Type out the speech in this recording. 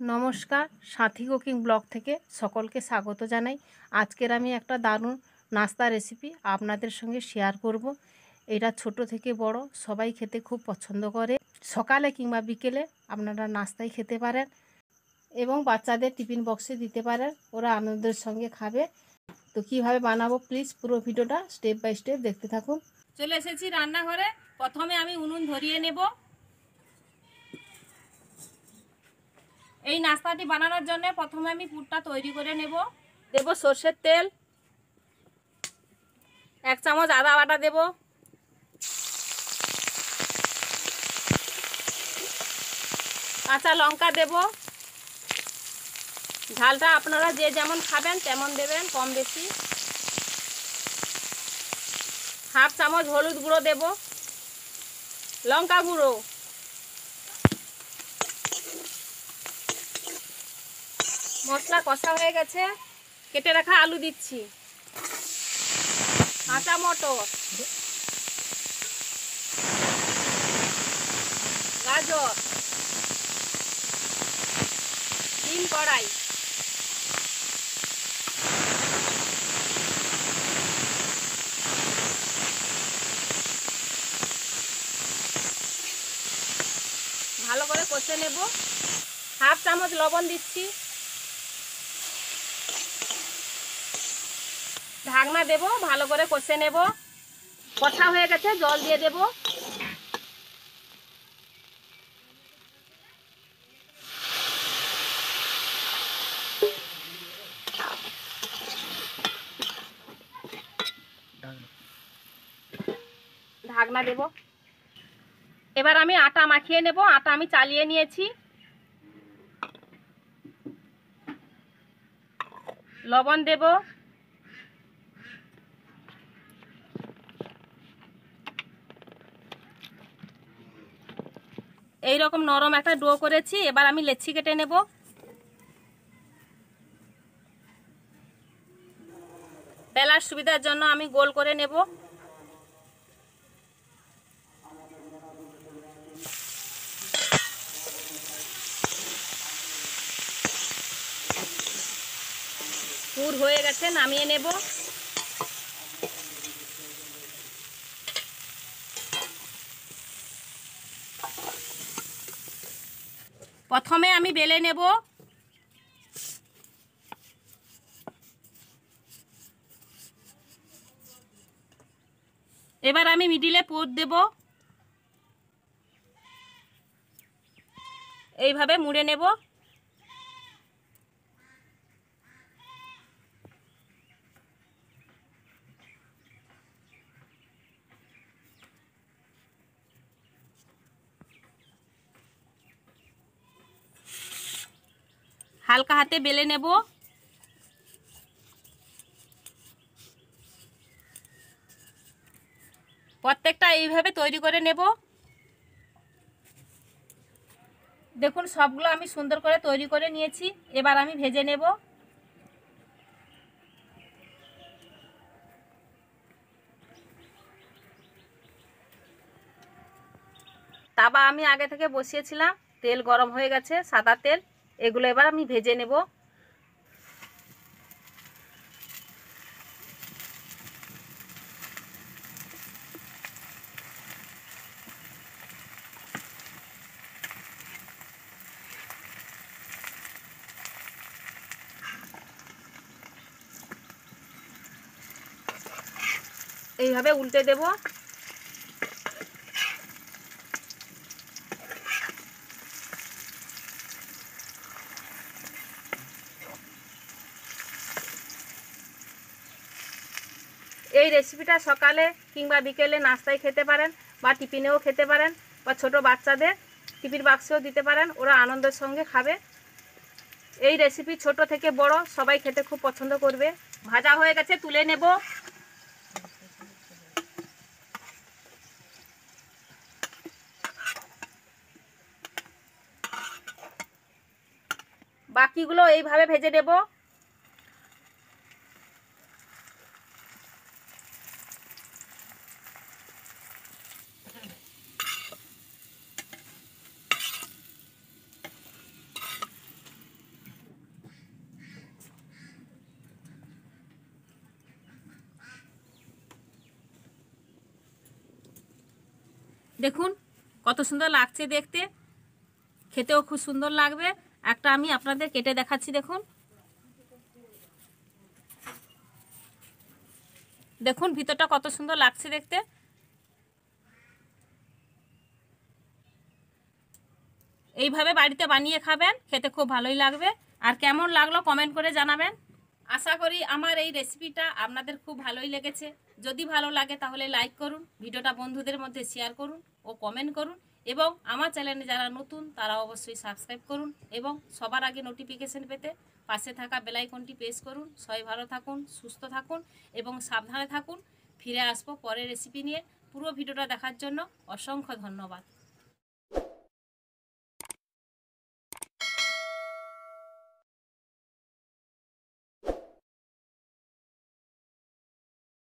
নমস্কার, সাথী cooking blog থেকে সকলকে স্বাগত জানাই। আজকের আমি একটা দারুণ নাস্তা রেসিপি আপনাদের সঙ্গে শেয়ার করব। এটা ছোট থেকে বড় সবাই খেতে খুব পছন্দ করে। সকালে কিংবা বিকেলে আপনারা নাস্তায় খেতে পারেন এবং বাচ্চাদের টিফিন বক্সে দিতে পারেন, ওরা আনন্দের সঙ্গে খাবে। তো কিভাবে বানাবো প্লিজ পুরো ভিডিওটা স্টেপ বাই স্টেপ দেখতে থাকুন। চলে এসেছি রান্নাঘরে। প্রথমে আমি উনুন ধরিয়ে নেব। এই নাস্তাটি বানানোর জন্য প্রথমে আমি পুরটা তৈরি করে নেব। দেব সরষের তেল, 1 চামচ আদা বাটা দেব, কাঁচা লঙ্কা দেব। ঝালটা আপনারা যে যেমন খাবেন তেমন দেবেন, কম বেশি। 1/2 চামচ হলুদ গুঁড়ো দেব, লঙ্কা গুঁড়ো, মশলা কষা হয়ে গেছে, কেটে রাখা আলু দিচ্ছি, কাঁচা মটর, গাজর, ডিম কড়াই, ভালো করে কষে নেব। 1/2 চামচ লবণ দিচ্ছি, ঢাকনা দেব, ভালো করে কষে নেব। কষা হয়ে গেছে, জল দিয়ে দেব। ঢাকনা দেব। এবার আমি আটা মাখিয়ে নেব। আটা আমি চালিয়ে নিয়েছি। লবণ দেব, এই রকম নরম একটা ডো করেছি। এবার আমি লেচি কেটে নেব। বেলার সুবিধার জন্য আমি গোল করে নেব। পুর হয়ে গেছে, নামিয়ে নেব। প্রথমে আমি বেলে নেব। এবার আমি মিডিলে পুর দেব। এইভাবে মুড়ে নেব। হালকা হাতে বেলে নেব। প্রত্যেকটা এইভাবে তৈরি করে নেব। দেখুন সবগুলো আমি সুন্দর করে তৈরি করে নিয়েছি। এবার আমি ভেজে নেব। তাবা আমি আগে থেকে বসিয়েছিলাম, তেল গরম হয়ে গেছে, সাদা তেল। এগুলো এবার আমি ভেজে নেব। এইভাবে উল্টে দেব। এই রেসিপিটা সকালে কিংবা বিকেলে নাস্তায় খেতে পারেন, বা টিফিনেও খেতে পারেন, বা ছোট বাচ্চাদের টিফিন বাক্সেও দিতে পারেন, ওরা আনন্দের সঙ্গে খাবে। এই রেসিপি ছোট থেকে বড় সবাই খেতে খুব পছন্দ করবে। ভাজা হয়ে গেছে, তুলে নেব। বাকিগুলো এইভাবে ভেজে নেব। দেখুন কত সুন্দর লাগছে দেখতে, খেতেও খুব সুন্দর লাগবে। একটা আমি আপনাদের কেটে দেখাচ্ছি। দেখুন দেখুন ভিতরটা কত সুন্দর লাগছে দেখতে। এইভাবে বাড়িতে বানিয়ে খাবেন, খেতে খুব ভালোই লাগবে। আর কেমন লাগলো কমেন্ট করে জানাবেন। আশা করি আমার এই রেসিপিটা আপনাদের খুব ভালোই লেগেছে। যদি ভালো লাগে তাহলে লাইক করুন, ভিডিওটা বন্ধুদের মধ্যে শেয়ার করুন ও কমেন্ট করুন, এবং আমার চ্যানেলে যারা নতুন তারা অবশ্যই সাবস্ক্রাইব করুন, এবং সবার আগে নোটিফিকেশন পেতে পাশে থাকা বেল আইকনটি প্রেস করুন। সবাই ভালো থাকুন, সুস্থ থাকুন এবং সাবধানে থাকুন। ফিরে আসবো পরের রেসিপি নিয়ে। পুরো ভিডিওটা দেখার জন্য অসংখ্য ধন্যবাদ।